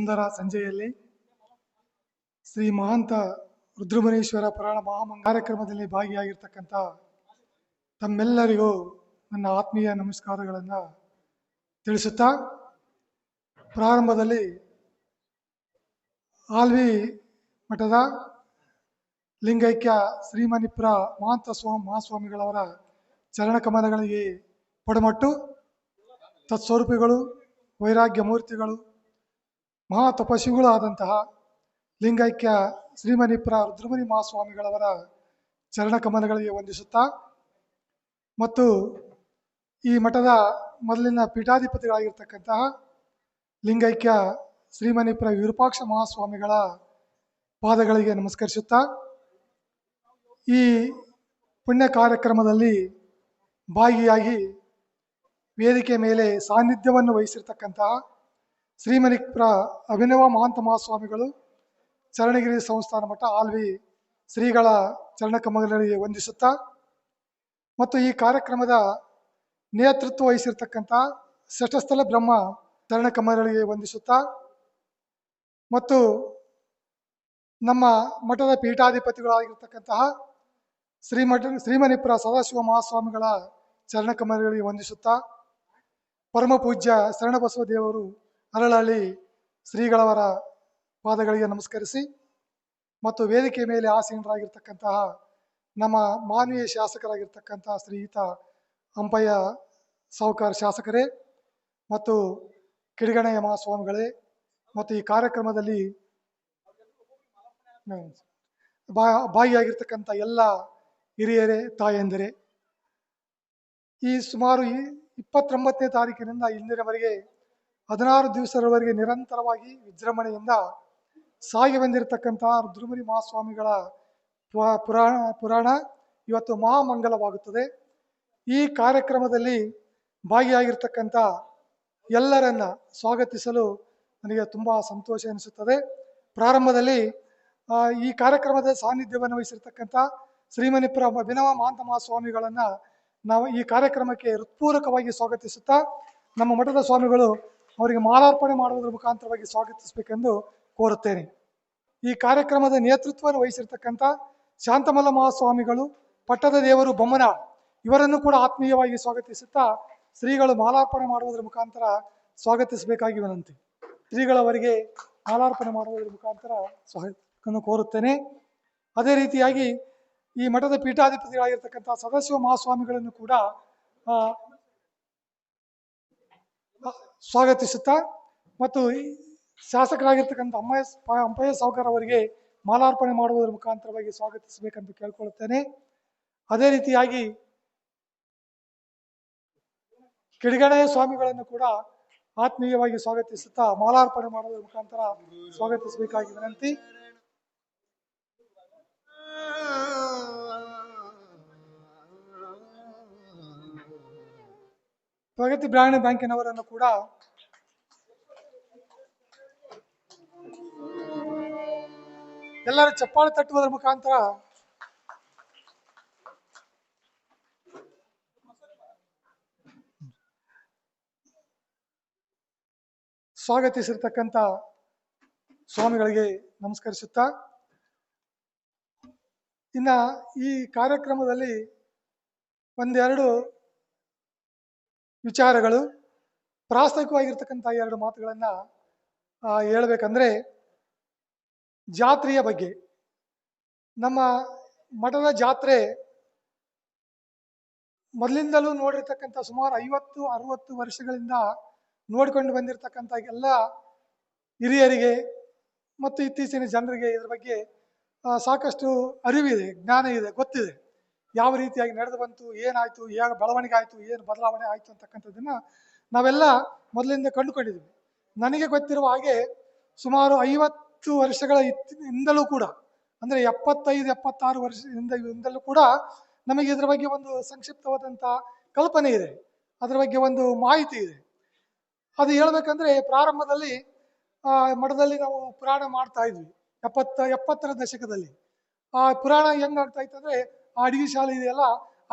ಸುಂದರ ಸಂಜೆಯಲ್ಲಿ ಶ್ರೀ ಮಹಾಂತ ರುದ್ರಮುನೀಶ್ವರ ಪುರಾಣ ಮಹಾಮಂಗಳ ಕಾರ್ಯಕ್ರಮದಲ್ಲಿ ಭಾಗಿಯಾಗಿರ್ತಕ್ಕಂಥ ತಮ್ಮೆಲ್ಲರಿಗೂ ನನ್ನ ಆತ್ಮೀಯ ನಮಸ್ಕಾರಗಳನ್ನು ತಿಳಿಸುತ್ತಾ ಪ್ರಾರಂಭದಲ್ಲಿ ಆಲ್ವಿ ಮಠದ ಲಿಂಗೈಕ್ಯ ಶ್ರೀಮನಿಪುರ ಮಹಾಂತ ಮಹಾಸ್ವಾಮಿಗಳವರ ಚರಣಕಮಲಗಳಿಗೆ ಪೊಡಮಟ್ಟು ತತ್ಸ್ವರೂಪಿಗಳು ವೈರಾಗ್ಯ ಮೂರ್ತಿಗಳು ಮಹಾ ತಪಸ್ವಿಗಳು ಆದಂತಹ ಲಿಂಗೈಕ್ಯ ಶ್ರೀಮನಿಪುರ ರುದ್ರಮುನಿ ಮಹಾಸ್ವಾಮಿಗಳವರ ಚರಣಕಮಲಗಳಿಗೆ ವಂದಿಸುತ್ತಾ ಮತ್ತು ಈ ಮಠದ ಮೊದಲಿನ ಪೀಠಾಧಿಪತಿಗಳಾಗಿರ್ತಕ್ಕಂತಹ ಲಿಂಗೈಕ್ಯ ಶ್ರೀಮನಿಪುರ ವಿರೂಪಾಕ್ಷ ಮಹಾಸ್ವಾಮಿಗಳ ಪಾದಗಳಿಗೆ ನಮಸ್ಕರಿಸುತ್ತಾ ಈ ಪುಣ್ಯ ಕಾರ್ಯಕ್ರಮದಲ್ಲಿ ಭಾಗಿಯಾಗಿ ವೇದಿಕೆ ಮೇಲೆ ಸಾನ್ನಿಧ್ಯವನ್ನು ವಹಿಸಿರ್ತಕ್ಕಂತಹ ಶ್ರೀಮನಿಪುರ ಅಭಿನವ ಮಹಾಂತ ಮಹಾಸ್ವಾಮಿಗಳು ಚರಣಗಿರಿ ಸಂಸ್ಥಾನ ಮಠ ಆಲ್ವಿ ಶ್ರೀಗಳ ಚರಣಕಮಲಗಳಿಗೆ ವಂದಿಸುತ್ತಾ ಮತ್ತು ಈ ಕಾರ್ಯಕ್ರಮದ ನೇತೃತ್ವ ವಹಿಸಿರ್ತಕ್ಕಂಥ ಷಷ್ಠಸ್ಥಲ ಬ್ರಹ್ಮ ಚರಣಕಮಲಗಳಿಗೆ ವಂದಿಸುತ್ತಾ ಮತ್ತು ನಮ್ಮ ಮಠದ ಪೀಠಾಧಿಪತಿಗಳಾಗಿರ್ತಕ್ಕಂತಹ ಶ್ರೀಮನಿಪುರ ಸದಾಶಿವ ಮಹಾಸ್ವಾಮಿಗಳ ಚರಣಕಮಲಗಳಿಗೆ ವಂದಿಸುತ್ತಾ ಪರಮ ಪೂಜ್ಯ ಶರಣಬಸವ ದೇವರು ಅರಳಹಳ್ಳಿ ಶ್ರೀಗಳವರ ಪಾದಗಳಿಗೆ ನಮಸ್ಕರಿಸಿ ಮತ್ತು ವೇದಿಕೆ ಮೇಲೆ ಆಸೀನರಾಗಿರ್ತಕ್ಕಂತಹ ನಮ್ಮ ಮಾನವೀಯ ಶಾಸಕರಾಗಿರ್ತಕ್ಕಂತಹ ಶ್ರೀಯುತ ಅಂಪಯ್ಯ ಸಾವುಕಾರ ಶಾಸಕರೇ ಮತ್ತು ಕಿಡಿಗಣಯ್ಯ ಮಹಾಸ್ವಾಮಿಗಳೇ ಮತ್ತು ಈ ಕಾರ್ಯಕ್ರಮದಲ್ಲಿ ಭಾಗಿಯಾಗಿರ್ತಕ್ಕಂಥ ಎಲ್ಲ ಹಿರಿಯರೇ ತಾಯಂದಿರೇ, ಈ ಸುಮಾರು 29ನೇ ತಾರೀಕಿನಿಂದ ಇಂದಿನವರೆಗೆ 16 ದಿವಸದವರೆಗೆ ನಿರಂತರವಾಗಿ ವಿಜೃಂಭಣೆಯಿಂದ ಸಾಗಿ ಬಂದಿರತಕ್ಕಂತಹ ರುದ್ರಮುನಿ ಮಹಾಸ್ವಾಮಿಗಳ ಪುರಾಣ ಇವತ್ತು ಮಹಾಮಂಗಲವಾಗುತ್ತದೆ. ಈ ಕಾರ್ಯಕ್ರಮದಲ್ಲಿ ಭಾಗಿಯಾಗಿರ್ತಕ್ಕಂಥ ಎಲ್ಲರನ್ನ ಸ್ವಾಗತಿಸಲು ನನಗೆ ತುಂಬ ಸಂತೋಷ ಎನಿಸುತ್ತದೆ. ಪ್ರಾರಂಭದಲ್ಲಿ ಈ ಕಾರ್ಯಕ್ರಮದ ಸಾನ್ನಿಧ್ಯವನ್ನು ವಹಿಸಿರ್ತಕ್ಕಂಥ ಶ್ರೀಮನಿಪುರ ಅಭಿನವ ಮಹಾಂತ ಮಹಾಸ್ವಾಮಿಗಳನ್ನು ನಾವು ಈ ಕಾರ್ಯಕ್ರಮಕ್ಕೆ ಹೃತ್ಪೂರ್ವಕವಾಗಿ ಸ್ವಾಗತಿಸುತ್ತಾ ನಮ್ಮ ಮಠದ ಸ್ವಾಮಿಗಳು ಅವರಿಗೆ ಮಾಲಾರ್ಪಣೆ ಮಾಡುವುದರ ಮುಖಾಂತರವಾಗಿ ಸ್ವಾಗತಿಸಬೇಕೆಂದು ಕೋರುತ್ತೇನೆ. ಈ ಕಾರ್ಯಕ್ರಮದ ನೇತೃತ್ವವನ್ನು ವಹಿಸಿರ್ತಕ್ಕಂಥ ಶಾಂತಮಲ್ಲ ಮಹಾಸ್ವಾಮಿಗಳು, ಪಟ್ಟದ ದೇವರು ಬೊಮ್ಮನಾಳ್ ಇವರನ್ನು ಕೂಡ ಆತ್ಮೀಯವಾಗಿ ಸ್ವಾಗತಿಸುತ್ತಾ ಶ್ರೀಗಳು ಮಾಲಾರ್ಪಣೆ ಮಾಡುವುದರ ಮುಖಾಂತರ ಸ್ವಾಗತಿಸಬೇಕಾಗಿ ವಿನಂತಿ. ಶ್ರೀಗಳವರಿಗೆ ಮಾಲಾರ್ಪಣೆ ಮಾಡುವುದರ ಮುಖಾಂತರ ಸ್ವಾಗತವನ್ನು ಕೋರುತ್ತೇನೆ. ಅದೇ ರೀತಿಯಾಗಿ ಈ ಮಠದ ಪೀಠಾಧಿಪತಿಗಳಾಗಿರ್ತಕ್ಕಂಥ ಸದಾಶಿವ ಮಹಾಸ್ವಾಮಿಗಳನ್ನು ಕೂಡ ಸ್ವಾಗತಿಸುತ್ತಾ ಮತ್ತು ಶಾಸಕರಾಗಿರ್ತಕ್ಕಂಥ ಅಂಪಯ್ಯ ಸಾವುಕಾರ ಅವರಿಗೆ ಮಾಲಾರ್ಪಣೆ ಮಾಡುವುದರ ಮುಖಾಂತರವಾಗಿ ಸ್ವಾಗತಿಸಬೇಕಂತ ಕೇಳ್ಕೊಳ್ಳುತ್ತೇನೆ. ಅದೇ ರೀತಿಯಾಗಿ ಕಿಡಿಗಣಯ್ಯ ಸ್ವಾಮಿಗಳನ್ನು ಕೂಡ ಆತ್ಮೀಯವಾಗಿ ಸ್ವಾಗತಿಸುತ್ತಾ ಮಾಲಾರ್ಪಣೆ ಮಾಡುವುದರ ಮುಖಾಂತರ ಸ್ವಾಗತಿಸಬೇಕಾಗಿ ವಿನಂತಿ. ಪ್ರಗತಿ ಗ್ರಾಮೀಣ ಬ್ಯಾಂಕಿನವರನ್ನು ಕೂಡ ಎಲ್ಲರೂ ಚಪ್ಪಾಳೆ ತಟ್ಟುವುದರ ಮುಖಾಂತರ ಸ್ವಾಗತಿಸಿರ್ತಕ್ಕಂಥ ಸ್ವಾಮಿಗಳಿಗೆ ನಮಸ್ಕರಿಸುತ್ತಾ ಇನ್ನ ಈ ಕಾರ್ಯಕ್ರಮದಲ್ಲಿ ಒಂದೆರಡು ವಿಚಾರಗಳು, ಪ್ರಾಸ್ತಾವಿಕವಾಗಿರ್ತಕ್ಕಂಥ 2 ಮಾತುಗಳನ್ನು ಹೇಳಬೇಕಂದ್ರೆ, ಜಾತ್ರೆಯ ಬಗ್ಗೆ. ನಮ್ಮ ಮಠದ ಜಾತ್ರೆ ಮೊದಲಿಂದಲೂ ನೋಡಿರ್ತಕ್ಕಂಥ ಸುಮಾರು 50-60 ವರ್ಷಗಳಿಂದ ನೋಡಿಕೊಂಡು ಬಂದಿರತಕ್ಕಂಥ ಎಲ್ಲ ಹಿರಿಯರಿಗೆ ಮತ್ತು ಇತ್ತೀಚಿನ ಜನರಿಗೆ ಇದರ ಬಗ್ಗೆ ಸಾಕಷ್ಟು ಅರಿವಿದೆ, ಜ್ಞಾನ ಇದೆ, ಗೊತ್ತಿದೆ. ಯಾವ ರೀತಿಯಾಗಿ ನಡೆದು ಬಂತು, ಏನಾಯ್ತು, ಹೇಗೆ ಬೆಳವಣಿಗೆ ಆಯಿತು, ಏನು ಬದಲಾವಣೆ ಆಯಿತು ಅಂತಕ್ಕಂಥದ್ದನ್ನು ನಾವೆಲ್ಲ ಮೊದಲಿಂದ ಕಂಡುಕೊಂಡಿದ್ದೀವಿ. ನನಗೆ ಗೊತ್ತಿರುವ ಹಾಗೆ ಸುಮಾರು 50 ವರ್ಷಗಳ ಇಂದಲೂ ಕೂಡ, ಅಂದರೆ 75-76 ವರ್ಷದಿಂದಲೂ ಕೂಡ ನಮಗೆ ಇದರ ಬಗ್ಗೆ ಒಂದು ಸಂಕ್ಷಿಪ್ತವಾದಂಥ ಕಲ್ಪನೆ ಇದೆ, ಅದರ ಬಗ್ಗೆ ಒಂದು ಮಾಹಿತಿ ಇದೆ. ಅದು ಹೇಳ್ಬೇಕಂದ್ರೆ ಪ್ರಾರಂಭದಲ್ಲಿ ಮಠದಲ್ಲಿ ನಾವು ಪುರಾಣ ಮಾಡ್ತಾ ಇದ್ವಿ 70ರ ದಶಕದಲ್ಲಿ. ಆ ಪುರಾಣ ಹೆಂಗಾಗ್ತಾ ಇತ್ತು ಅಂದರೆ, ಆ ಅಡಿಗೆ ಶಾಲೆ ಇದೆಯಲ್ಲ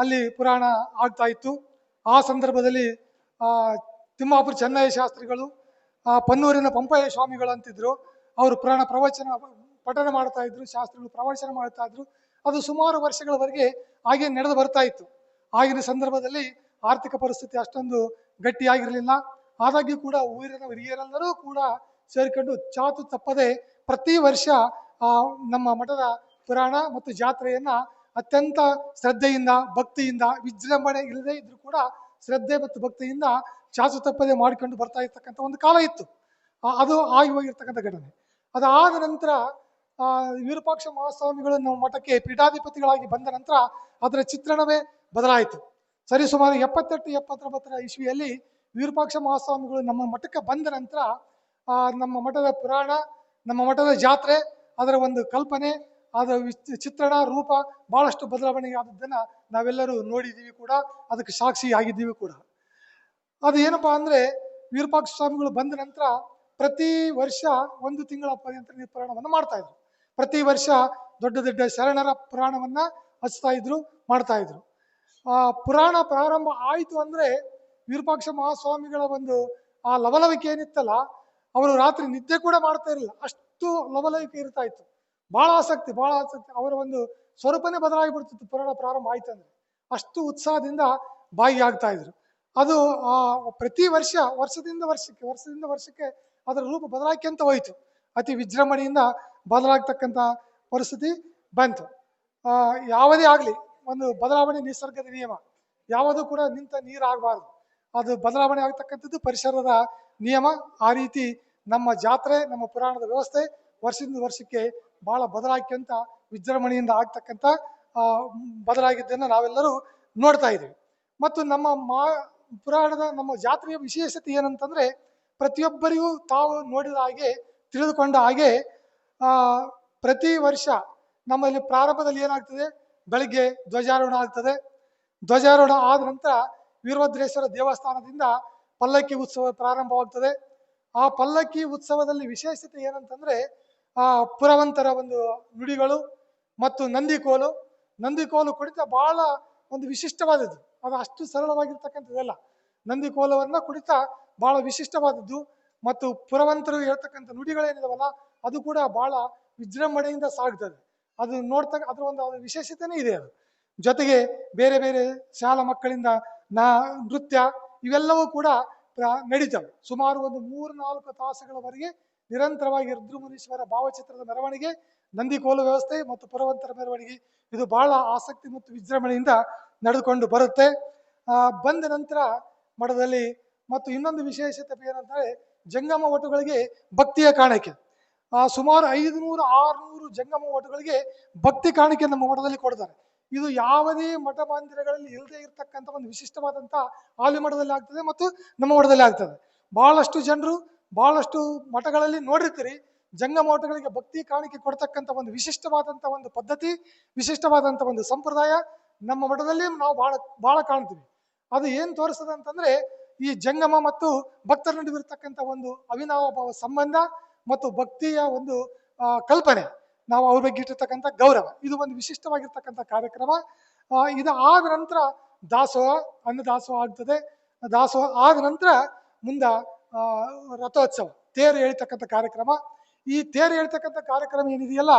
ಅಲ್ಲಿ ಪುರಾಣ ಆಗ್ತಾ ಇತ್ತು. ಆ ಸಂದರ್ಭದಲ್ಲಿ ತಿಮ್ಮಾಪುರ ಚೆನ್ನಯ್ಯ ಶಾಸ್ತ್ರಿಗಳು, ಪನ್ನೂರಿನ ಪಂಪಯ್ಯ ಸ್ವಾಮಿಗಳು ಅಂತಿದ್ರು. ಅವರು ಪುರಾಣ ಪ್ರವಚನ ಪಠನ ಮಾಡ್ತಾ ಇದ್ರು, ಶಾಸ್ತ್ರಗಳು ಪ್ರವಚನ ಮಾಡ್ತಾ ಇದ್ರು. ಅದು ಸುಮಾರು ವರ್ಷಗಳವರೆಗೆ ಹಾಗೆ ನಡೆದು ಬರ್ತಾ ಇತ್ತು. ಆಗಿನ ಸಂದರ್ಭದಲ್ಲಿ ಆರ್ಥಿಕ ಪರಿಸ್ಥಿತಿ ಅಷ್ಟೊಂದು ಗಟ್ಟಿಯಾಗಿರಲಿಲ್ಲ. ಆದಾಗ್ಯೂ ಕೂಡ ಊರಿನ ಹಿರಿಯರೆಲ್ಲರೂ ಕೂಡ ಸೇರಿಕೊಂಡು ಚಾತು ತಪ್ಪದೆ ಪ್ರತಿ ವರ್ಷ ನಮ್ಮ ಮಠದ ಪುರಾಣ ಮತ್ತು ಜಾತ್ರೆಯನ್ನ ಅತ್ಯಂತ ಶ್ರದ್ಧೆಯಿಂದ, ಭಕ್ತಿಯಿಂದ, ವಿಜೃಂಭಣೆ ಇಲ್ಲದೆ ಇದ್ರೂ ಕೂಡ ಶ್ರದ್ಧೆ ಮತ್ತು ಭಕ್ತಿಯಿಂದ ಚಾಚು ತಪ್ಪದೆ ಮಾಡಿಕೊಂಡು ಬರ್ತಾ ಇರ್ತಕ್ಕಂಥ ಒಂದು ಕಾಲ ಇತ್ತು. ಅದು ಆಗಿ ಹೋಗಿರ್ತಕ್ಕಂಥ ಘಟನೆ. ಅದಾದ ನಂತರ ವಿರೂಪಾಕ್ಷ ಮಹಾಸ್ವಾಮಿಗಳು ನಮ್ಮ ಮಠಕ್ಕೆ ಪೀಠಾಧಿಪತಿಗಳಾಗಿ ಬಂದ ನಂತರ ಅದರ ಚಿತ್ರಣವೇ ಬದಲಾಯಿತು. ಸರಿಸುಮಾರು 78-79 ಇಸ್ವಿಯಲ್ಲಿ ವಿರೂಪಾಕ್ಷ ಮಹಾಸ್ವಾಮಿಗಳು ನಮ್ಮ ಮಠಕ್ಕೆ ಬಂದ ನಂತರ ನಮ್ಮ ಮಠದ ಪುರಾಣ, ನಮ್ಮ ಮಠದ ಜಾತ್ರೆ, ಅದರ ಒಂದು ಕಲ್ಪನೆ, ಅದರ ಚಿತ್ರಣ, ರೂಪ ಬಹಳಷ್ಟು ಬದಲಾವಣೆ ಆದದ್ದನ್ನ ನಾವೆಲ್ಲರೂ ನೋಡಿದ್ದೀವಿ ಕೂಡ, ಅದಕ್ಕೆ ಸಾಕ್ಷಿ ಆಗಿದ್ದೀವಿ ಕೂಡ. ಅದು ಏನಪ್ಪಾ ಅಂದ್ರೆ, ವಿರೂಪಾಕ್ಷ ಸ್ವಾಮಿಗಳು ಬಂದ ನಂತರ ಪ್ರತಿ ವರ್ಷ 1 ತಿಂಗಳ ಪರ್ಯಂತ ಪುರಾಣವನ್ನು ಮಾಡ್ತಾ ಇದ್ರು. ಪ್ರತಿ ವರ್ಷ ದೊಡ್ಡ ದೊಡ್ಡ ಶರಣರ ಪುರಾಣವನ್ನ ಹಚ್ತಾ ಇದ್ರು, ಮಾಡ್ತಾ ಇದ್ರು. ಪುರಾಣ ಪ್ರಾರಂಭ ಆಯಿತು ಅಂದ್ರೆ ವಿರೂಪಾಕ್ಷ ಮಹಾಸ್ವಾಮಿಗಳ ಒಂದು ಲವಲವಿಕೆ ಏನಿತ್ತಲ್ಲ, ಅವರು ರಾತ್ರಿ ನಿದ್ದೆ ಕೂಡ ಮಾಡ್ತಾ ಇರಲಿಲ್ಲ, ಅಷ್ಟು ಲವಲವಿಕೆ ಇರ್ತಾ ಇತ್ತು. ಬಹಳ ಆಸಕ್ತಿ. ಅವರ ಒಂದು ಸ್ವರೂಪನೇ ಬದಲಾಗಿಬಿಡ್ತಿತ್ತು ಪುರಾಣ ಪ್ರಾರಂಭ ಆಯ್ತು ಅಂದ್ರೆ. ಅಷ್ಟು ಉತ್ಸಾಹದಿಂದ ಭಾಗಿಯಾಗ್ತಾ ಇದ್ರು. ಅದು ಪ್ರತಿ ವರ್ಷದಿಂದ ವರ್ಷಕ್ಕೆ ಅದರ ರೂಪ ಬದಲಾಯ್ಕೊಂತ ಹೋಯಿತು. ಅತಿ ವಿಜೃಂಭಣೆಯಿಂದ ಬದಲಾಗ್ತಕ್ಕಂಥ ಪರಿಸ್ಥಿತಿ ಬಂತು. ಯಾವುದೇ ಆಗಲಿ ಒಂದು ಬದಲಾವಣೆ ನಿಸರ್ಗದ ನಿಯಮ, ಯಾವುದೂ ಕೂಡ ನಿಂತ ನೀರಾಗಬಾರ್ದು. ಅದು ಬದಲಾವಣೆ ಆಗ್ತಕ್ಕಂಥದ್ದು ಪರಿಸರದ ನಿಯಮ. ಆ ರೀತಿ ನಮ್ಮ ಜಾತ್ರೆ, ನಮ್ಮ ಪುರಾಣದ ವ್ಯವಸ್ಥೆ ವರ್ಷದಿಂದ ವರ್ಷಕ್ಕೆ ಬಹಳ ಬದಲಾಗ್ಯಂತ ವಿಜೃಂಭಣೆಯಿಂದ ಆಗ್ತಕ್ಕಂಥ ಬದಲಾಗಿದ್ದನ್ನು ನಾವೆಲ್ಲರೂ ನೋಡ್ತಾ ಇದ್ದೀವಿ. ಮತ್ತು ನಮ್ಮ ಪುರಾಣದ ನಮ್ಮ ಜಾತ್ರೆಯ ವಿಶೇಷತೆ ಏನಂತಂದ್ರೆ, ಪ್ರತಿಯೊಬ್ಬರಿಗೂ ತಾವು ನೋಡಿದ ಹಾಗೆ, ತಿಳಿದುಕೊಂಡ ಹಾಗೆ ಪ್ರತಿ ವರ್ಷ ನಮ್ಮಲ್ಲಿ ಪ್ರಾರಂಭದಲ್ಲಿ ಏನಾಗ್ತದೆ, ಬೆಳಿಗ್ಗೆ ಧ್ವಜಾರೋಹಣ ಆಗ್ತದೆ. ಧ್ವಜಾರೋಹಣ ಆದ ನಂತರ ವೀರಭದ್ರೇಶ್ವರ ದೇವಸ್ಥಾನದಿಂದ ಪಲ್ಲಕ್ಕಿ ಉತ್ಸವ ಪ್ರಾರಂಭವಾಗ್ತದೆ. ಆ ಪಲ್ಲಕ್ಕಿ ಉತ್ಸವದಲ್ಲಿ ವಿಶೇಷತೆ ಏನಂತಂದ್ರೆ, ಪುರವಂತರ ಒಂದು ನುಡಿಗಳು ಮತ್ತು ನಂದಿಕೋಲು ಕುಣಿತ ಬಹಳ ಒಂದು ವಿಶಿಷ್ಟವಾದದ್ದು. ಅದು ಅಷ್ಟು ಸರಳವಾಗಿರ್ತಕ್ಕಂಥದ್ದಲ್ಲ. ನಂದಿಕೋಲವನ್ನ ಕುಣಿತ ಬಹಳ ವಿಶಿಷ್ಟವಾದದ್ದು. ಮತ್ತು ಪುರವಂತರು ಹೇಳ್ತಕ್ಕಂಥ ನುಡಿಗಳೇನಿದಾವಲ್ಲ, ಅದು ಕೂಡ ಬಹಳ ವಿಜೃಂಭಣೆಯಿಂದ ಸಾಗ್ತದೆ. ಅದು ಅದರ ಒಂದು ವಿಶೇಷತೆನೇ ಇದೆ. ಅದು ಜೊತೆಗೆ ಬೇರೆ ಬೇರೆ ಶಾಲಾ ಮಕ್ಕಳಿಂದ ನೃತ್ಯ ಇವೆಲ್ಲವೂ ಕೂಡ ನಡೀತವೆ. ಸುಮಾರು ಒಂದು 3-4 ತಾಸುಗಳವರೆಗೆ ನಿರಂತರವಾಗಿ ರುದ್ರಮುನೀಶ್ವರ ಭಾವಚಿತ್ರದ ಮೆರವಣಿಗೆ, ನಂದಿಕೋಲು ವ್ಯವಸ್ಥೆ ಮತ್ತು ಪುರವಂತರ ಮೆರವಣಿಗೆ ಇದು ಬಹಳ ಆಸಕ್ತಿ ಮತ್ತು ವಿಜೃಂಭಣೆಯಿಂದ ನಡೆದುಕೊಂಡು ಬರುತ್ತೆ. ಬಂದ ನಂತರ ಮಠದಲ್ಲಿ ಮತ್ತು ಇನ್ನೊಂದು ವಿಶೇಷತೆ ಏನಂದ್ರೆ, ಜಂಗಮ ವಟುಗಳಿಗೆ ಭಕ್ತಿಯ ಕಾಣಿಕೆ. ಸುಮಾರು 500-600 ಜಂಗಮ ವಟುಗಳಿಗೆ ಭಕ್ತಿ ಕಾಣಿಕೆ ನಮ್ಮ ಮಠದಲ್ಲಿ ಕೊಡ್ತಾರೆ. ಇದು ಯಾವುದೇ ಮಠ ಮಂದಿರಗಳಲ್ಲಿ ಇಲ್ಲದೆ ಇರತಕ್ಕಂಥ ಒಂದು ವಿಶಿಷ್ಟವಾದಂಥ ಆಲಿ ಮಠದಲ್ಲಿ ಆಗ್ತದೆ ಮತ್ತು ನಮ್ಮ ಮಠದಲ್ಲಿ ಆಗ್ತದೆ. ಬಹಳಷ್ಟು ಜನರು ಬಹಳಷ್ಟು ಮಠಗಳಲ್ಲಿ ನೋಡಿರ್ತೀರಿ, ಜಂಗಮ ಮಠಗಳಿಗೆ ಭಕ್ತಿ ಕಾಣಿಕೆ ಕೊಡ್ತಕ್ಕಂಥ ಒಂದು ವಿಶಿಷ್ಟವಾದಂಥ ಒಂದು ಪದ್ಧತಿ, ವಿಶಿಷ್ಟವಾದಂಥ ಒಂದು ಸಂಪ್ರದಾಯ ನಮ್ಮ ಮಠದಲ್ಲಿ ನಾವು ಬಹಳ ಕಾಣ್ತೀವಿ. ಅದು ಏನ್ ತೋರಿಸ್ತದೆ ಅಂತಂದ್ರೆ, ಈ ಜಂಗಮ ಮತ್ತು ಭಕ್ತರ ನಡುವಿರ್ತಕ್ಕಂಥ ಒಂದು ಅವಿನಾಭಾವ ಸಂಬಂಧ ಮತ್ತು ಭಕ್ತಿಯ ಒಂದು ಕಲ್ಪನೆ, ನಾವು ಅವ್ರ ಬಗ್ಗೆ ಇಟ್ಟಿರ್ತಕ್ಕಂಥ ಗೌರವ, ಇದು ಒಂದು ವಿಶಿಷ್ಟವಾಗಿರ್ತಕ್ಕಂಥ ಕಾರ್ಯಕ್ರಮ. ಇದು ಆದ ನಂತರ ಅನ್ನದಾಸೋಹ ಆಗ್ತದೆ. ದಾಸೋಹ ಆದ ನಂತರ ಮುಂದೆ ರಥೋತ್ಸವ, ತೇರು ಎಳಿತಕ್ಕಂಥ ಕಾರ್ಯಕ್ರಮ. ಈ ತೇರು ಎಳಿತಕ್ಕಂಥ ಕಾರ್ಯಕ್ರಮ ಏನಿದೆಯಲ್ಲ,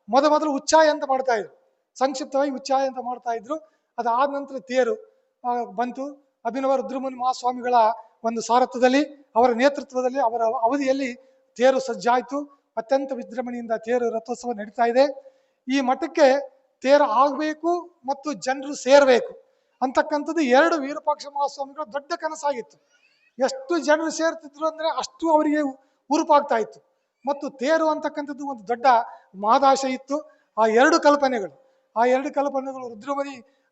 ಮೊದಲು ಉಚ್ಚಾಯ ಅಂತ ಮಾಡ್ತಾ ಇದ್ರು, ಸಂಕ್ಷಿಪ್ತವಾಗಿ ಉಚ್ಚಾಯ ಅಂತ ಮಾಡ್ತಾ ಇದ್ರು. ಅದಾದ ನಂತರ ತೇರು ಬಂತು. ಅಭಿನವ ರುದ್ರಮುನಿ ಮಹಾಸ್ವಾಮಿಗಳ ಒಂದು ಸಾರಥ್ಯದಲ್ಲಿ, ಅವರ ನೇತೃತ್ವದಲ್ಲಿ, ಅವರ ಅವಧಿಯಲ್ಲಿ ತೇರು ಸಜ್ಜಾಯ್ತು. ಅತ್ಯಂತ ವಿಜೃಂಭಣೆಯಿಂದ ತೇರು ರಥೋತ್ಸವ ನಡೀತಾ ಇದೆ. ಈ ಮಠಕ್ಕೆ ತೇರು ಆಗ್ಬೇಕು ಮತ್ತು ಜನರು ಸೇರ್ಬೇಕು ಅಂತಕ್ಕಂಥದ್ದು 2 ವಿರೂಪಾಕ್ಷ ಮಹಾಸ್ವಾಮಿಗಳ ದೊಡ್ಡ ಕನಸಾಗಿತ್ತು. ಎಷ್ಟು ಜನರು ಸೇರ್ತಿದ್ರು ಅಂದ್ರೆ ಅಷ್ಟು ಅವರಿಗೆ ಉರುಪಾಗ್ತಾ ಇತ್ತು. ಮತ್ತು ತೇರು ಅಂತಕ್ಕಂಥದ್ದು ಒಂದು ದೊಡ್ಡ ಮಹದಾಶ ಇತ್ತು. ಆ 2 ಕಲ್ಪನೆಗಳು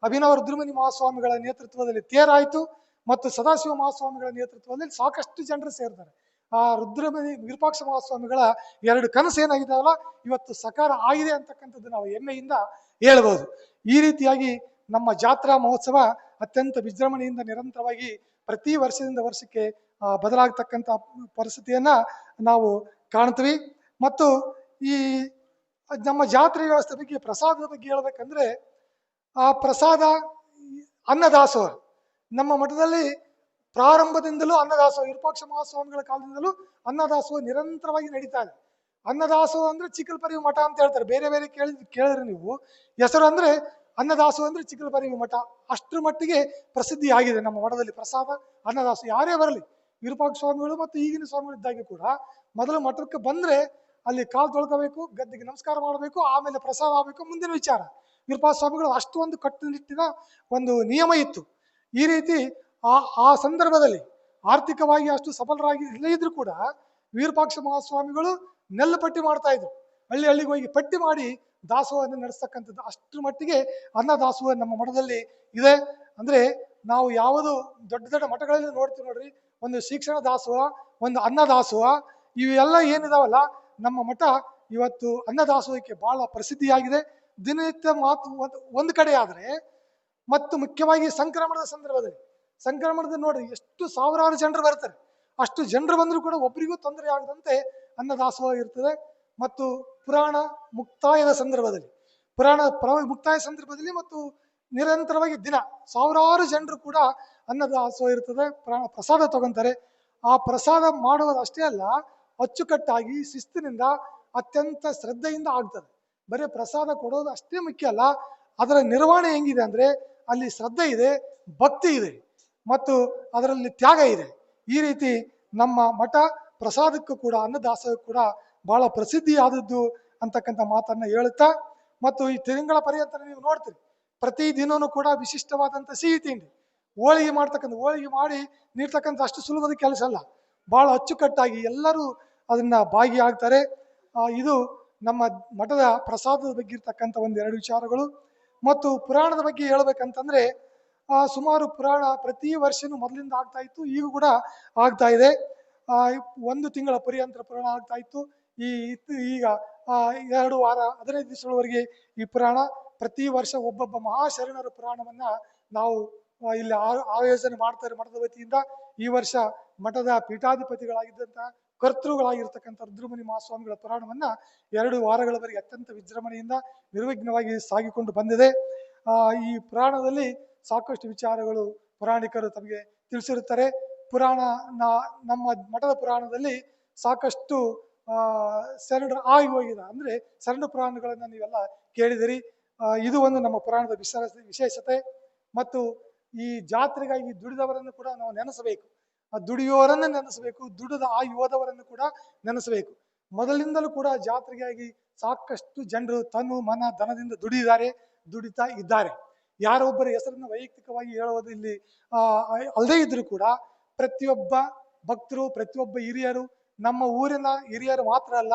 ಅಭಿನವ ರುದ್ರಮುನಿ ಮಹಾಸ್ವಾಮಿಗಳ ನೇತೃತ್ವದಲ್ಲಿ ತೇರಾಯಿತು ಮತ್ತು ಸದಾಶಿವ ಮಹಾಸ್ವಾಮಿಗಳ ನೇತೃತ್ವದಲ್ಲಿ ಸಾಕಷ್ಟು ಜನರು ಸೇರ್ತಾರೆ. ಆ ವಿರೂಪಾಕ್ಷ ಮಹಾಸ್ವಾಮಿಗಳ 2 ಕನಸು ಏನಾಗಿದ್ದಾವಲ್ಲ, ಇವತ್ತು ಸಕಾರ ಆಗಿದೆ ಅಂತಕ್ಕಂಥದ್ದು ನಾವು ಹೆಮ್ಮೆಯಿಂದ ಹೇಳ್ಬೋದು. ಈ ರೀತಿಯಾಗಿ ನಮ್ಮ ಜಾತ್ರಾ ಮಹೋತ್ಸವ ಅತ್ಯಂತ ವಿಜೃಂಭಣೆಯಿಂದ ನಿರಂತರವಾಗಿ ಪ್ರತಿ ವರ್ಷದಿಂದ ವರ್ಷಕ್ಕೆ ಬದಲಾಗತಕ್ಕಂಥ ಪರಿಸ್ಥಿತಿಯನ್ನ ನಾವು ಕಾಣ್ತೀವಿ. ಮತ್ತು ಈ ನಮ್ಮ ಜಾತ್ರೆ ವ್ಯವಸ್ಥೆ ಬಗ್ಗೆ, ಪ್ರಸಾದದ ಬಗ್ಗೆ ಹೇಳ್ಬೇಕಂದ್ರೆ, ಆ ಪ್ರಸಾದ ಅನ್ನದಾಸೋಹ ನಮ್ಮ ಮಠದಲ್ಲಿ ಪ್ರಾರಂಭದಿಂದಲೂ ಅನ್ನದಾಸೋಹ, ವಿರೂಪಾಕ್ಷ ಮಹಾಸ್ವಾಮಿಗಳ ಕಾಲದಿಂದಲೂ ಅನ್ನದಾಸೋಹ ನಿರಂತರವಾಗಿ ನಡೀತಾ ಇದೆ. ಅನ್ನದಾಸೋಹ ಅಂದ್ರೆ ಚಿಕ್ಕಲ್ಪರಿವು ಮಠ ಅಂತ ಹೇಳ್ತಾರೆ. ಬೇರೆ ಬೇರೆ ಕೇಳಿದ್ರೆ ನೀವು ಹೆಸರು ಅಂದ್ರೆ ಅನ್ನದಾಸೋಹ ಅಂದ್ರೆ ಚಿಕ್ಕಲ್ಪರಿವು ಮಠ, ಅಷ್ಟರ ಮಟ್ಟಿಗೆ ಪ್ರಸಿದ್ಧಿ ಆಗಿದೆ ನಮ್ಮ ಮಠದಲ್ಲಿ ಪ್ರಸಾದ ಅನ್ನದಾಸೋಹ. ಯಾರೇ ಬರಲಿ, ವಿರೂಪಾಕ್ಷ ಸ್ವಾಮಿಗಳು ಮತ್ತು ಈಗಿನ ಸ್ವಾಮಿಗಳು ಇದ್ದಾಗೆ ಕೂಡ ಮೊದಲು ಮಠಕ್ಕೆ ಬಂದ್ರೆ ಅಲ್ಲಿ ಕಾಲು ತೊಳ್ಕೋಬೇಕು, ಗದ್ದೆಗೆ ನಮಸ್ಕಾರ ಮಾಡಬೇಕು, ಆಮೇಲೆ ಪ್ರಸಾದ ಆಗಬೇಕು, ಮುಂದಿನ ವಿಚಾರ. ವಿರೂಪಾಕ್ಷ ಸ್ವಾಮಿಗಳು ಅಷ್ಟು ಒಂದು ಕಟ್ಟುನಿಟ್ಟಿನ ಒಂದು ನಿಯಮ ಇತ್ತು. ಈ ರೀತಿ ಆ ಸಂದರ್ಭದಲ್ಲಿ ಆರ್ಥಿಕವಾಗಿ ಅಷ್ಟು ಸಫಲರಾಗಿ ಇಲ್ಲದಿದ್ರು ಕೂಡ ವಿರೂಪಾಕ್ಷ ಮಹಾಸ್ವಾಮಿಗಳು ನೆಲ್ಲು ಪಟ್ಟಿ ಮಾಡ್ತಾ ಇದ್ರು. ಹಳ್ಳಿ ಹಳ್ಳಿಗೆ ಹೋಗಿ ಪಟ್ಟಿ ಮಾಡಿ ದಾಸೋಹವನ್ನು ನಡೆಸ್ತಕ್ಕಂಥದ್ದು. ಅಷ್ಟರ ಮಟ್ಟಿಗೆ ಅನ್ನದಾಸೋಹ ನಮ್ಮ ಮಠದಲ್ಲಿ ಇದೆ. ಅಂದ್ರೆ ನಾವು ಯಾವುದು ದೊಡ್ಡ ದೊಡ್ಡ ಮಠಗಳಲ್ಲಿ ನೋಡ್ತೀವಿ ನೋಡ್ರಿ, ಒಂದು ಶಿಕ್ಷಣ ದಾಸೋಹ, ಒಂದು ಅನ್ನದಾಸೋಹ, ಇವೆಲ್ಲ ಏನಿದಾವಲ್ಲ, ನಮ್ಮ ಮಠ ಇವತ್ತು ಅನ್ನದಾಸೋಹಕ್ಕೆ ಬಹಳ ಪ್ರಸಿದ್ಧಿಯಾಗಿದೆ. ದಿನನಿತ್ಯ ಮಾತು ಒಂದು ಕಡೆ ಆದ್ರೆ, ಮತ್ತು ಮುಖ್ಯವಾಗಿ ಸಂಕ್ರಮಣದ ಸಂಕ್ರಮಣದಲ್ಲಿ ನೋಡ್ರಿ ಎಷ್ಟು ಸಾವಿರಾರು ಜನರು ಬರ್ತಾರೆ. ಅಷ್ಟು ಜನರು ಬಂದರೂ ಕೂಡ ಒಬ್ಬರಿಗೂ ತೊಂದರೆ ಆಗದಂತೆ ಅನ್ನದಾಸೋಹ ಇರ್ತದೆ. ಮತ್ತು ಪುರಾಣ ಮುಕ್ತಾಯದ ಸಂದರ್ಭದಲ್ಲಿ ಮತ್ತು ನಿರಂತರವಾಗಿ ದಿನ ಸಾವಿರಾರು ಜನರು ಕೂಡ ಅನ್ನದಾಸೋಹ ಇರ್ತದೆ. ಪ್ರಸಾದ ತಗೊಂತಾರೆ. ಆ ಪ್ರಸಾದ ಮಾಡುವುದಷ್ಟೇ ಅಲ್ಲ, ಅಚ್ಚುಕಟ್ಟಾಗಿ ಶಿಸ್ತಿನಿಂದ ಅತ್ಯಂತ ಶ್ರದ್ಧೆಯಿಂದ ಆಗ್ತದೆ. ಬರೀ ಪ್ರಸಾದ ಕೊಡೋದು ಅಷ್ಟೇ ಮುಖ್ಯ ಅಲ್ಲ, ಅದರ ನಿರ್ವಹಣೆ ಹೆಂಗಿದೆ ಅಂದ್ರೆ ಅಲ್ಲಿ ಶ್ರದ್ಧೆ ಇದೆ, ಭಕ್ತಿ ಇದೆ ಮತ್ತು ಅದರಲ್ಲಿ ತ್ಯಾಗ ಇದೆ. ಈ ರೀತಿ ನಮ್ಮ ಮಠ ಪ್ರಸಾದಕ್ಕೂ ಕೂಡ ಅನ್ನದಾಸೋಹಕ್ಕೂ ಕೂಡ ಬಹಳ ಪ್ರಸಿದ್ಧಿಯಾದದ್ದು ಅಂತಕ್ಕಂಥ ಮಾತನ್ನ ಹೇಳುತ್ತಾ, ಮತ್ತು ಈ ತಿಂಗಳ ಪರ್ಯಂತ ನೀವು ನೋಡ್ತೀರಿ, ಪ್ರತಿ ದಿನವೂ ಕೂಡ ವಿಶಿಷ್ಟವಾದಂಥ ಸಿಹಿ ತಿಂಡಿ ಹೋಳಿಗೆ ಮಾಡಿ ನೀಡ್ತಕ್ಕಂಥ ಅಷ್ಟು ಸುಲಭದ ಕೆಲಸ ಅಲ್ಲ. ಬಹಳ ಅಚ್ಚುಕಟ್ಟಾಗಿ ಎಲ್ಲರೂ ಅದನ್ನ ಭಾಗಿಯಾಗ್ತಾರೆ. ಇದು ನಮ್ಮ ಮಠದ ಪ್ರಸಾದದ ಬಗ್ಗೆ ಇರ್ತಕ್ಕಂಥ ಒಂದೆರಡು ವಿಚಾರಗಳು. ಮತ್ತು ಪುರಾಣದ ಬಗ್ಗೆ ಹೇಳ್ಬೇಕಂತಂದ್ರೆ, ಸುಮಾರು ಪುರಾಣ ಪ್ರತಿ ವರ್ಷನೂ ಮೊದಲಿಂದ ಆಗ್ತಾ ಇತ್ತು, ಈಗ ಕೂಡ ಆಗ್ತಾ ಇದೆ. 1 ತಿಂಗಳ ಪರ್ಯಂತರ ಪುರಾಣ ಆಗ್ತಾ ಇತ್ತು. ಈಗ 2 ವಾರ 15 ದಿವಸಗಳವರೆಗೆ ಈ ಪುರಾಣ. ಪ್ರತಿ ವರ್ಷ ಒಬ್ಬೊಬ್ಬ ಮಹಾಶರಣರ ಪುರಾಣವನ್ನ ನಾವು ಇಲ್ಲಿ ಆಯೋಜನೆ ಮಾಡ್ತಾರೆ ಮಠದ ವತಿಯಿಂದ. ಈ ವರ್ಷ ಮಠದ ಪೀಠಾಧಿಪತಿಗಳಾಗಿದ್ದಂತಹ ಕರ್ತೃಗಳಾಗಿರ್ತಕ್ಕಂಥ ರುದ್ರಮುನಿ ಮಹಾಸ್ವಾಮಿಗಳ ಪುರಾಣವನ್ನ 2 ವಾರಗಳವರೆಗೆ ಅತ್ಯಂತ ವಿಜೃಂಭಣೆಯಿಂದ ನಿರ್ವಿಘ್ನವಾಗಿ ಸಾಗಿಕೊಂಡು ಬಂದಿದೆ. ಈ ಪುರಾಣದಲ್ಲಿ ಸಾಕಷ್ಟು ವಿಚಾರಗಳು ಪುರಾಣಿಕರು ತಮಗೆ ತಿಳಿಸಿರುತ್ತಾರೆ. ನಮ್ಮ ಮಠದ ಪುರಾಣದಲ್ಲಿ ಸಾಕಷ್ಟು ಶರಣರ ಆಗಿ ಹೋಗಿದೆ. ಅಂದ್ರೆ ಶರಣ ಪುರಾಣಗಳನ್ನ ನೀವೆಲ್ಲ ಕೇಳಿದಿರಿ. ಇದು ಒಂದು ನಮ್ಮ ಪುರಾಣದ ವಿಶೇಷತೆ. ಮತ್ತು ಈ ಜಾತ್ರೆಗಾಗಿ ದುಡಿದವರನ್ನು ಕೂಡ ನಾವು ನೆನೆಸಬೇಕು. ದುಡಿಯೋರನ್ನು ನೆನೆಸಬೇಕು, ದುಡಿದ ಆಗಿ ಹೋದವರನ್ನು ಕೂಡ ನೆನೆಸಬೇಕು. ಮೊದಲಿಂದಲೂ ಕೂಡ ಜಾತ್ರೆಗಾಗಿ ಸಾಕಷ್ಟು ಜನರು ತನು ಮನ ಧನದಿಂದ ದುಡಿತಾ ಇದ್ದಾರೆ. ಯಾರೊಬ್ಬರ ಹೆಸರನ್ನು ವೈಯಕ್ತಿಕವಾಗಿ ಹೇಳುವುದು ಇಲ್ಲಿ ಅಲ್ಲದೇ ಇದ್ರೂ ಕೂಡ ಪ್ರತಿಯೊಬ್ಬ ಭಕ್ತರು, ಪ್ರತಿಯೊಬ್ಬ ಹಿರಿಯರು, ನಮ್ಮ ಊರಿನ ಹಿರಿಯರು ಮಾತ್ರ ಅಲ್ಲ,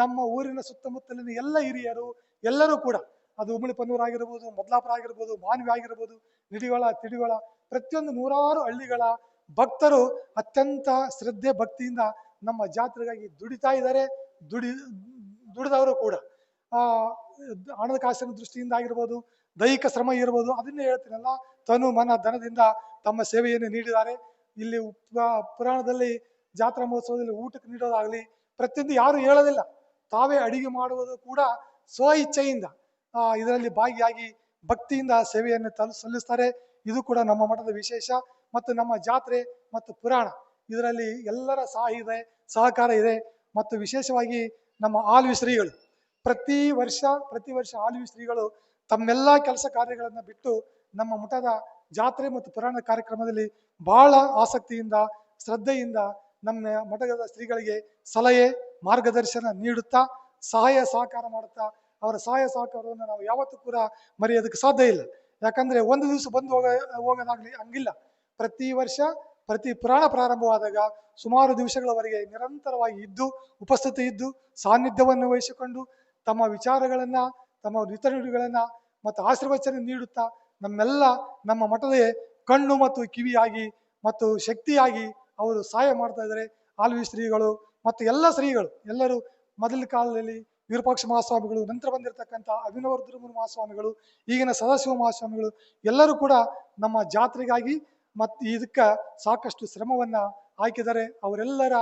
ನಮ್ಮ ಊರಿನ ಸುತ್ತಮುತ್ತಲಿನ ಎಲ್ಲ ಹಿರಿಯರು ಎಲ್ಲರೂ ಕೂಡ, ಅದು ಉಮಿಳಿಪನ್ನೂರು ಆಗಿರ್ಬೋದು, ಮೊದಲಾಪುರ ಆಗಿರ್ಬೋದು, ಮಾನ್ವಿ ಆಗಿರ್ಬೋದು, ನಿಡಿಗೊಳ, ತಿಡಿಗೊಳ, ಪ್ರತಿಯೊಂದು 100 ಹಳ್ಳಿಗಳ ಭಕ್ತರು ಅತ್ಯಂತ ಶ್ರದ್ಧೆ ಭಕ್ತಿಯಿಂದ ನಮ್ಮ ಜಾತ್ರೆಗಾಗಿ ದುಡಿತಾ ಇದ್ದಾರೆ. ದುಡಿದವರು ಕೂಡ ಹಣದ ಕಾಸಿನ ದೃಷ್ಟಿಯಿಂದ ಆಗಿರ್ಬೋದು, ದೈಹಿಕ ಶ್ರಮ ಇರ್ಬೋದು, ಅದನ್ನೇ ಹೇಳ್ತೀನಲ್ಲ, ತನು ಮನ ಧನದಿಂದ ತಮ್ಮ ಸೇವೆಯನ್ನು ನೀಡಿದ್ದಾರೆ. ಇಲ್ಲಿ ಪುರಾಣದಲ್ಲಿ ಜಾತ್ರಾ ಮಹೋತ್ಸವದಲ್ಲಿ ಊಟಕ್ಕೆ ನೀಡೋದಾಗ್ಲಿ, ಪ್ರತಿಯೊಂದು ಯಾರು ಹೇಳೋದಿಲ್ಲ, ತಾವೇ ಅಡಿಗೆ ಮಾಡುವುದು ಕೂಡ ಸ್ವ ಇಚ್ಛೆಯಿಂದ ಇದರಲ್ಲಿ ಭಾಗಿಯಾಗಿ ಭಕ್ತಿಯಿಂದ ಸೇವೆಯನ್ನು ಸಲ್ಲಿಸ್ತಾರೆ. ಇದು ಕೂಡ ನಮ್ಮ ಮಠದ ವಿಶೇಷ. ಮತ್ತು ನಮ್ಮ ಜಾತ್ರೆ ಮತ್ತು ಪುರಾಣ ಇದರಲ್ಲಿ ಎಲ್ಲರ ಸಹಕಾರ ಇದೆ. ಮತ್ತು ವಿಶೇಷವಾಗಿ ನಮ್ಮ ಆಲ್ವಿ ಶ್ರೀಗಳು ಪ್ರತಿ ವರ್ಷ ಆಲ್ವಿ ಶ್ರೀಗಳು ತಮ್ಮೆಲ್ಲ ಕೆಲಸ ಕಾರ್ಯಗಳನ್ನು ಬಿಟ್ಟು ನಮ್ಮ ಮಠದ ಜಾತ್ರೆ ಮತ್ತು ಪುರಾಣ ಕಾರ್ಯಕ್ರಮದಲ್ಲಿ ಬಹಳ ಆಸಕ್ತಿಯಿಂದ ಶ್ರದ್ಧೆಯಿಂದ ನಮ್ಮ ಮಠದ ಶ್ರೀಗಳಿಗೆ ಸಲಹೆ ಮಾರ್ಗದರ್ಶನ ನೀಡುತ್ತಾ ಸಹಾಯ ಸಹಕಾರ ಮಾಡುತ್ತಾ, ಅವರ ಸಹಾಯ ಸಹಕಾರವನ್ನು ನಾವು ಯಾವತ್ತೂ ಕೂಡ ಮರೆಯೋದಕ್ಕೆ ಸಾಧ್ಯ ಇಲ್ಲ. ಯಾಕಂದ್ರೆ ಒಂದು ದಿವಸ ಬಂದು ಹೋಗೋದಾಗ್ಲಿ ಹಂಗಿಲ್ಲ. ಪ್ರತಿ ವರ್ಷ ಪ್ರತಿ ಪುರಾಣ ಪ್ರಾರಂಭವಾದಾಗ ಸುಮಾರು ದಿವಸಗಳವರೆಗೆ ನಿರಂತರವಾಗಿ ಉಪಸ್ಥಿತಿ ಇದ್ದು ಸಾನ್ನಿಧ್ಯವನ್ನು ವಹಿಸಿಕೊಂಡು ತಮ್ಮ ವಿಚಾರಗಳನ್ನ, ತಮ್ಮ ವಿತರಣೆಗಳನ್ನ ಮತ್ತು ಆಶೀರ್ವಚನ ನೀಡುತ್ತಾ ನಮ್ಮ ಮಠದ ಕಣ್ಣು ಮತ್ತು ಕಿವಿಯಾಗಿ ಮತ್ತು ಶಕ್ತಿಯಾಗಿ ಅವರು ಸಹಾಯ ಮಾಡ್ತಾ ಇದ್ದಾರೆ. ಆಲ್ವಿ ಶ್ರೀಗಳು ಮತ್ತು ಎಲ್ಲ ಶ್ರೀಗಳು ಎಲ್ಲರೂ ಮೊದಲ ಕಾಲದಲ್ಲಿ ವಿರೂಪಾಕ್ಷ ಮಹಾಸ್ವಾಮಿಗಳು, ನಂತರ ಬಂದಿರತಕ್ಕಂಥ ಅಭಿನವ ರುದ್ರಮುನಿ ಮಹಾಸ್ವಾಮಿಗಳು, ಈಗಿನ ಸದಾಶಿವ ಮಹಾಸ್ವಾಮಿಗಳು ಎಲ್ಲರೂ ಕೂಡ ನಮ್ಮ ಜಾತ್ರೆಗಾಗಿ ಮತ್ತು ಇದಕ್ಕೆ ಸಾಕಷ್ಟು ಶ್ರಮವನ್ನ ಹಾಕಿದ್ದಾರೆ. ಅವರೆಲ್ಲರ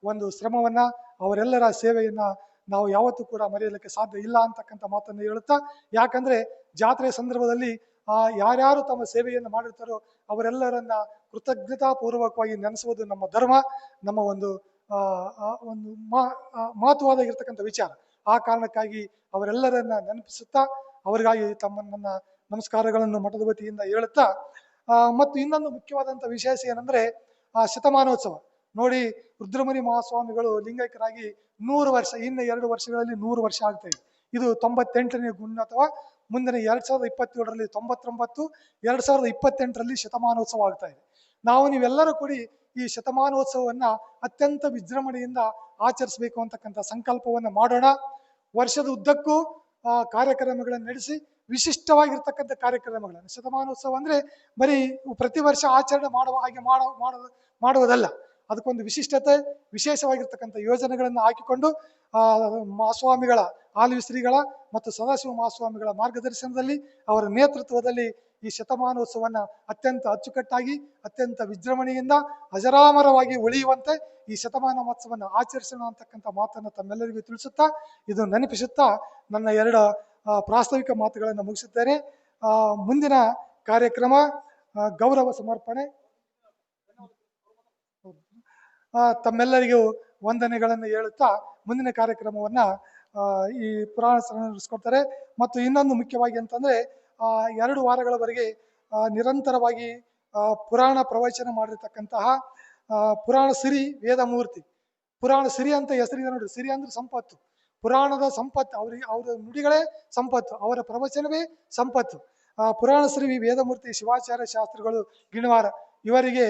ಒಂದು ಶ್ರಮವನ್ನ, ಅವರೆಲ್ಲರ ಸೇವೆಯನ್ನ ನಾವು ಯಾವತ್ತೂ ಕೂಡ ಮರೆಯಲಿಕ್ಕೆ ಸಾಧ್ಯ ಇಲ್ಲ ಅಂತಕ್ಕಂಥ ಮಾತನ್ನು ಹೇಳುತ್ತಾ, ಯಾಕಂದ್ರೆ ಜಾತ್ರೆಯ ಸಂದರ್ಭದಲ್ಲಿ ಯಾರ್ಯಾರು ತಮ್ಮ ಸೇವೆಯನ್ನು ಮಾಡಿರ್ತಾರೋ ಅವರೆಲ್ಲರನ್ನ ಕೃತಜ್ಞತಾಪೂರ್ವಕವಾಗಿ ನೆನೆಸುವುದು ನಮ್ಮ ಧರ್ಮ, ನಮ್ಮ ಒಂದು ಮಹತ್ವವಾಗಿರ್ತಕ್ಕಂಥ ವಿಚಾರ. ಆ ಕಾರಣಕ್ಕಾಗಿ ಅವರೆಲ್ಲರನ್ನ ನೆನಪಿಸುತ್ತಾ ಅವರಿಗಾಗಿ ನನ್ನ ನಮಸ್ಕಾರಗಳನ್ನು ಮಠದ ವತಿಯಿಂದ ಹೇಳುತ್ತಾ, ಮತ್ತು ಇನ್ನೊಂದು ಮುಖ್ಯವಾದಂಥ ವಿಶೇಷ ಏನಂದ್ರೆ ಶತಮಾನೋತ್ಸವ. ನೋಡಿ, ರುದ್ರಮುನಿ ಮಹಾಸ್ವಾಮಿಗಳು ಲಿಂಗೈಕ್ಯರಾಗಿ 100 ವರ್ಷ, ಇನ್ನು 2 ವರ್ಷಗಳಲ್ಲಿ 100 ವರ್ಷ ಆಗ್ತಾ ಇದೆ. ಇದು 98ನೇ ಗುಣ, ಅಥವಾ ಮುಂದಿನ 2027ರಲ್ಲಿ 99, 2028ರಲ್ಲಿ ಶತಮಾನೋತ್ಸವ ಆಗ್ತಾ ಇದೆ. ನೀವೆಲ್ಲರೂ ಕೂಡಿ ಈ ಶತಮಾನೋತ್ಸವವನ್ನ ಅತ್ಯಂತ ವಿಜೃಂಭಣೆಯಿಂದ ಆಚರಿಸಬೇಕು ಅಂತಕ್ಕಂಥ ಸಂಕಲ್ಪವನ್ನು ಮಾಡೋಣ. ವರ್ಷದ ಉದ್ದಕ್ಕೂ ಕಾರ್ಯಕ್ರಮಗಳನ್ನು ನಡೆಸಿ, ವಿಶಿಷ್ಟವಾಗಿರ್ತಕ್ಕಂಥ ಕಾರ್ಯಕ್ರಮಗಳನ್ನು, ಶತಮಾನೋತ್ಸವ ಅಂದ್ರೆ ಬರೀ ಪ್ರತಿ ವರ್ಷ ಆಚರಣೆ ಮಾಡುವುದಲ್ಲ, ಅದಕ್ಕೊಂದು ವಿಶಿಷ್ಟತೆ, ವಿಶೇಷವಾಗಿರ್ತಕ್ಕಂಥ ಯೋಜನೆಗಳನ್ನು ಹಾಕಿಕೊಂಡು ಮಹಾಸ್ವಾಮಿಗಳ, ಆಲ್ವಿ ಶ್ರೀಗಳ ಮತ್ತು ಸದಾಶಿವ ಮಹಾಸ್ವಾಮಿಗಳ ಮಾರ್ಗದರ್ಶನದಲ್ಲಿ, ಅವರ ನೇತೃತ್ವದಲ್ಲಿ ಈ ಶತಮಾನೋತ್ಸವನ್ನ ಅತ್ಯಂತ ಅಚ್ಚುಕಟ್ಟಾಗಿ, ಅತ್ಯಂತ ವಿಜೃಂಭಣೆಯಿಂದ ಅಜರಾಮರವಾಗಿ ಉಳಿಯುವಂತೆ ಈ ಶತಮಾನೋತ್ಸವವನ್ನು ಆಚರಿಸೋಣ ಅಂತಕ್ಕಂಥ ಮಾತನ್ನು ತಮ್ಮೆಲ್ಲರಿಗೂ ತಿಳಿಸುತ್ತಾ, ಇದು ನೆನಪಿಸುತ್ತಾ ನನ್ನ 2 ಪ್ರಾಸ್ತಾವಿಕ ಮಾತುಗಳನ್ನು ಮುಗಿಸುತ್ತೇನೆ. ಮುಂದಿನ ಕಾರ್ಯಕ್ರಮ ಗೌರವ ಸಮರ್ಪಣೆ. ತಮ್ಮೆಲ್ಲರಿಗೂ ವಂದನೆಗಳನ್ನು ಹೇಳುತ್ತಾ ಮುಂದಿನ ಕಾರ್ಯಕ್ರಮವನ್ನ ಈ ಪುರಾಣ ನಡೆಸ್ಕೊಡ್ತಾರೆ. ಮತ್ತು ಇನ್ನೊಂದು ಮುಖ್ಯವಾಗಿ ಅಂತಂದ್ರೆ 2 ವಾರಗಳವರೆಗೆ ನಿರಂತರವಾಗಿ ಪುರಾಣ ಪ್ರವಚನ ಮಾಡಿರ್ತಕ್ಕಂತಹ ಪುರಾಣ ಸಿರಿ ವೇದಮೂರ್ತಿ, ಪುರಾಣ ಸಿರಿ ಅಂತ ಹೆಸರಿದೆ ನೋಡ್ರಿ. ಸಿರಿ ಅಂದ್ರೆ ಸಂಪತ್ತು, ಪುರಾಣದ ಸಂಪತ್ತು, ಅವರ ನುಡಿಗಳೇ ಸಂಪತ್ತು, ಅವರ ಪ್ರವಚನವೇ ಸಂಪತ್ತು. ಪುರಾಣ ಶ್ರೀ ವೇದಮೂರ್ತಿ ಶಿವಾಚಾರ್ಯ ಶಾಸ್ತ್ರಿಗಳು ಗಿಣವಾರ ಇವರಿಗೆ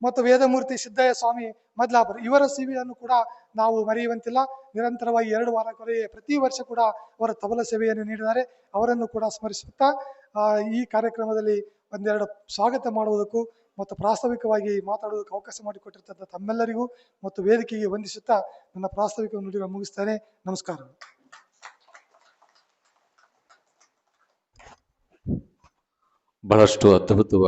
ಮತ್ತು ವೇದಮೂರ್ತಿ ಸಿದ್ದಯ್ಯ ಸ್ವಾಮಿ ಮದ್ಲಾಪುರ ಇವರ ಸೇವೆಯನ್ನು ಕೂಡ ನಾವು ಮರೆಯುವಂತಿಲ್ಲ. ನಿರಂತರವಾಗಿ 2 ವಾರವರೆಗೆ ಪ್ರತಿ ವರ್ಷ ಕೂಡ ಅವರ ತಬಲ ಸೇವೆಯನ್ನು ನೀಡಿದ್ದಾರೆ. ಅವರನ್ನು ಕೂಡ ಸ್ಮರಿಸುತ್ತಾ ಈ ಕಾರ್ಯಕ್ರಮದಲ್ಲಿ ಒಂದೆರಡು ಸ್ವಾಗತ ಮಾಡುವುದಕ್ಕೂ ಮತ್ತು ಪ್ರಾಸ್ತಾವಿಕವಾಗಿ ಮಾತಾಡುವುದಕ್ಕೆ ಅವಕಾಶ ಮಾಡಿಕೊಟ್ಟಿರ್ತಕ್ಕಂಥ ತಮ್ಮೆಲ್ಲರಿಗೂ ಮತ್ತು ವೇದಿಕೆಗೆ ವಂದಿಸುತ್ತಾ ನನ್ನ ಪ್ರಾಸ್ತಾವಿಕ ನುಡಿಗಳನ್ನು ಮುಗಿಸ್ತೇನೆ. ನಮಸ್ಕಾರ. ಬಹಳಷ್ಟು ಅದ್ಭುತವಾಗಿ